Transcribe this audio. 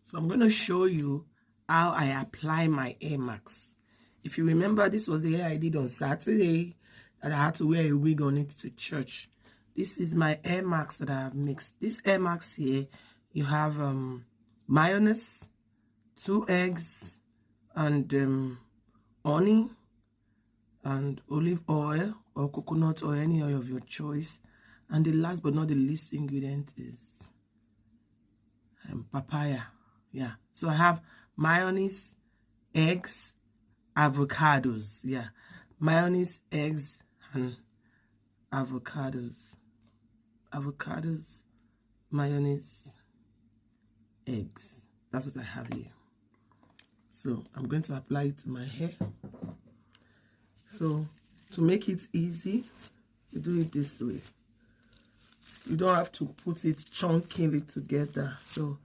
So I'm going to show you how I apply my hair mask. If you remember, this was the hair I did on Saturday that I had to wear a wig on it to church. This is my hair mask that I have mixed. This hair mask here, you have mayonnaise, 2 eggs, and honey, and olive oil or coconut oil, any oil of your choice. And the last but not the least ingredient is papaya. Yeah, so I have mayonnaise, eggs, avocados. Yeah, mayonnaise, eggs, and avocados. Mayonnaise, eggs. That's what I have here. So I'm going to apply it to my hair. So to make it easy, you do it this way. You don't have to put it chunkily together. So